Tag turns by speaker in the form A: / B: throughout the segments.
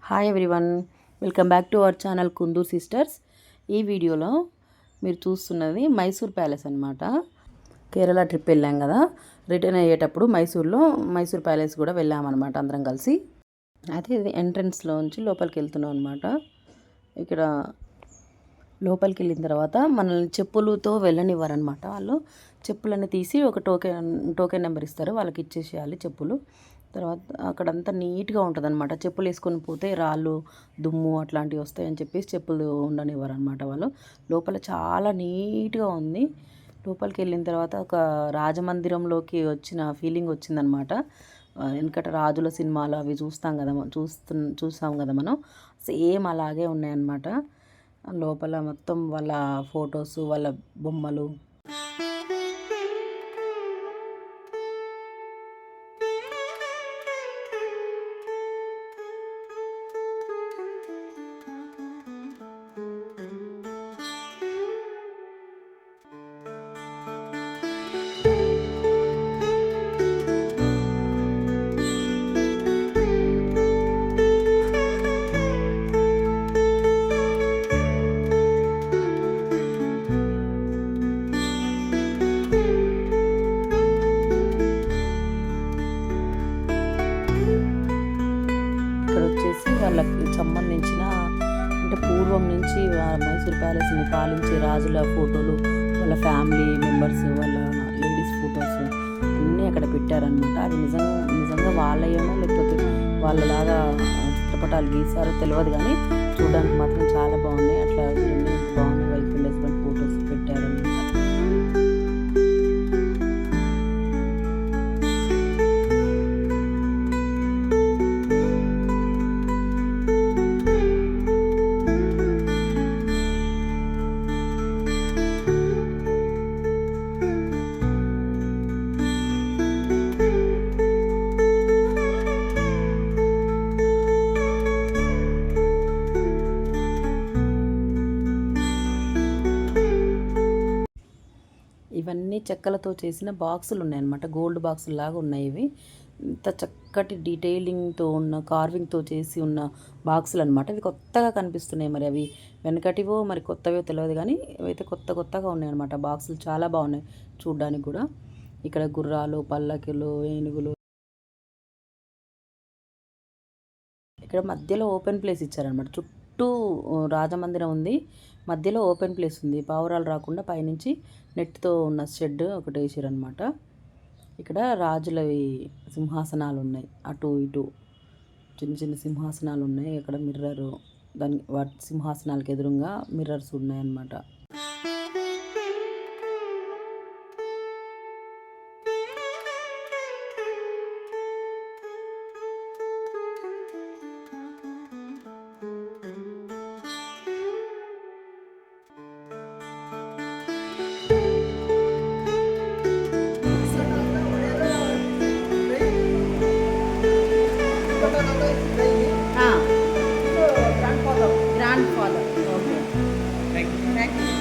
A: Hi everyone, welcome back to our channel Kundur sisters. ఈ వీడియోలో మీరు చూస్తున్నది మైసూర్ ప్యాలెస్ అనమాట. కేరళ ట్రిప్ వెళ్ళాం కదా, రిటర్న్ అయ్యేటప్పుడు మైసూర్ ప్యాలెస్ కూడా వెళ్ళామన్నమాట అందరం కలిసి. అయితే ఇది ఎంట్రన్స్లోంచి లోపలికి వెళ్తున్నాం అనమాట. ఇక్కడ లోపలికి వెళ్ళిన తర్వాత మనల్ని చెప్పులతో వెళ్ళనివ్వరనమాట. వాళ్ళు చెప్పులన్నీ తీసి ఒక టోకెన్ నెంబర్ ఇస్తారు, వాళ్ళకి ఇచ్చేసేయాలి చెప్పులు. తర్వాత అక్కడంతా నీట్గా ఉంటుంది అనమాట. చెప్పులు వేసుకొని పోతే రాళ్ళు దుమ్ము అట్లాంటివి వస్తాయని చెప్పేసి చెప్పులు ఉండనివ్వరు అనమాట వాళ్ళు. లోపల చాలా నీట్గా ఉంది. లోపలికి వెళ్ళిన తర్వాత ఒక రాజమందిరంలోకి వచ్చిన ఫీలింగ్ వచ్చిందనమాట. వెనకట రాజుల సినిమాలు అవి చూస్తాం కదా మనం, సేమ్ అలాగే ఉన్నాయన్నమాట. లోపల మొత్తం వాళ్ళ ఫొటోస్, వాళ్ళ బొమ్మలు. వాళ్ళకి సంబంధించిన అంటే పూర్వం నుంచి మైసూర్ ప్యాలెస్ని పాలించే రాజుల ఫోటోలు, వాళ్ళ ఫ్యామిలీ మెంబర్స్, వాళ్ళ లేడీస్ ఫొటోస్ అన్నీ అక్కడ పెట్టారనమాట. అది నిజంగా వాళ్ళయేమో లేకపోతే వాళ్ళలాగా చిత్రపటాలు గీసారో తెలియదు, కానీ చూడడానికి మాత్రం చాలా బాగున్నాయి. అట్లా బాగున్నాయి, వైఫ్ అండ్ హస్బెండ్ ఫొటోస్ పెట్టారనమాట. ఇవన్నీ చెక్కలతో చేసిన బాక్సులు ఉన్నాయన్నమాట. గోల్డ్ బాక్సులు లాగా ఉన్నాయి ఇవి. ఇంత చక్కటి డీటెయిలింగ్తో ఉన్న, కార్వింగ్తో చేసి ఉన్న బాక్సులు అనమాట. ఇవి కొత్తగా కనిపిస్తున్నాయి, మరి అవి వెనకటివో మరి కొత్తవో తెలియదు, కానీ ఇవైతే కొత్తగా ఉన్నాయి అనమాట. బాక్సులు చాలా బాగున్నాయి చూడ్డానికి కూడా. ఇక్కడ గుర్రాలు, పల్లకిలు, ఏనుగులు. ఇక్కడ మధ్యలో ఓపెన్ ప్లేస్ ఇచ్చారనమాట. చుట్టూ రాజమందిరం ఉంది, మధ్యలో ఓపెన్ ప్లేస్ ఉంది. పావురాలు రాకుండా పైనుంచి నెట్తో ఉన్న షెడ్ ఒకటి వేసారనమాట. ఇక్కడ రాజులవి సింహాసనాలు ఉన్నాయి, అటు ఇటు చిన్న చిన్న సింహాసనాలు ఉన్నాయి. ఇక్కడ మిర్రరు, వాటి సింహాసనాలకు ఎదురుగా మిర్రర్స్ ఉన్నాయన్నమాట. Grandfather. Okay. Thank you.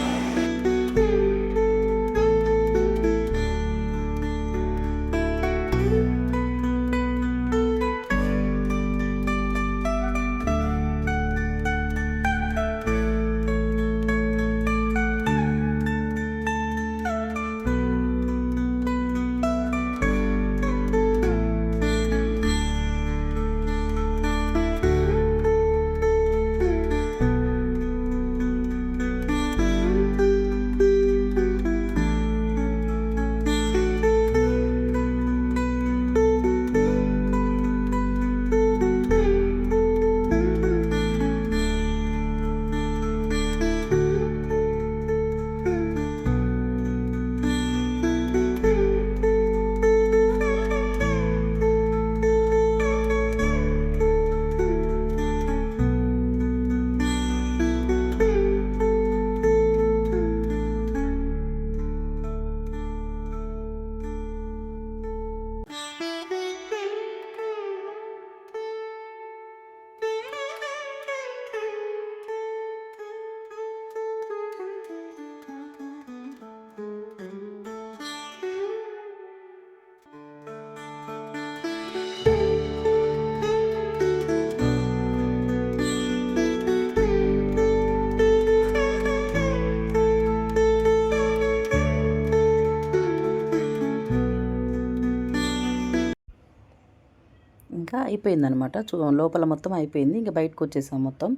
A: అయిపోయిందనమాట. లోపల మొత్తం అయిపోయింది. ఇంకా బయటకు వచ్చేసాం మొత్తం.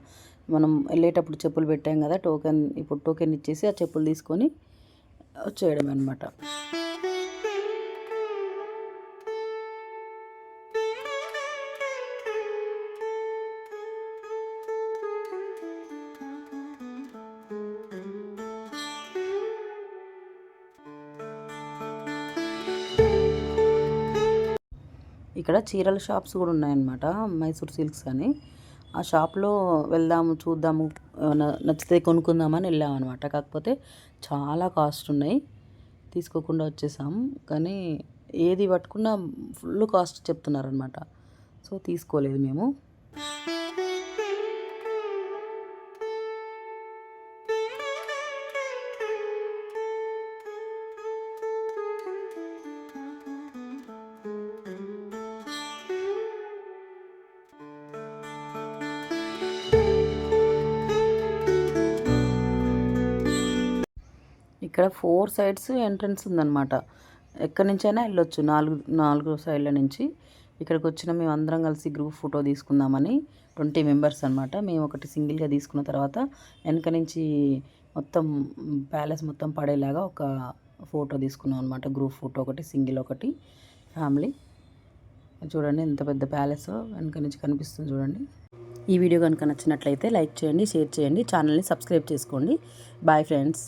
A: మనం వెళ్ళేటప్పుడు చెప్పులు పెట్టాం కదా, ఇప్పుడు టోకెన్ ఇచ్చేసి ఆ చెప్పులు తీసుకొని వచ్చేయడం అనమాట. ఇక్కడ చీరల షాప్స్ కూడా ఉన్నాయన్నమాట, మైసూర్ సిల్క్స్ అని. ఆ షాప్లో వెళ్దాము, చూద్దాము, నచ్చితే కొనుక్కుందామని వెళ్ళాం అనమాట. కాకపోతే చాలా కాస్ట్ ఉన్నాయి, తీసుకోకుండా వచ్చేసాము. కానీ ఏది పట్టుకున్నా ఫుల్ కాస్ట్ చెప్తున్నారనమాట. సో తీసుకోలేదు మేము. ఇక్కడ 4 సైడ్స్ ఎంట్రన్స్ ఉందన్నమాట. ఎక్కడి నుంచైనా వెళ్ళొచ్చు, నాలుగు సైడ్ల నుంచి. ఇక్కడికి వచ్చిన మేము అందరం కలిసి గ్రూప్ ఫోటో తీసుకుందామని 20 మెంబర్స్ అనమాట. మేము ఒకటి సింగిల్గా తీసుకున్న తర్వాత వెనక నుంచి మొత్తం ప్యాలెస్ మొత్తం పడేలాగా ఒక ఫోటో తీసుకున్నాం అనమాట. గ్రూప్ ఫోటో ఒకటి, సింగిల్ ఒకటి, ఫ్యామిలీ. చూడండి ఎంత పెద్ద ప్యాలెస్ వెనక నుంచి కనిపిస్తుంది చూడండి. ఈ వీడియో కనుక నచ్చినట్లయితే లైక్ చేయండి, షేర్ చేయండి, ఛానల్ని సబ్స్క్రైబ్ చేసుకోండి. Bye friends.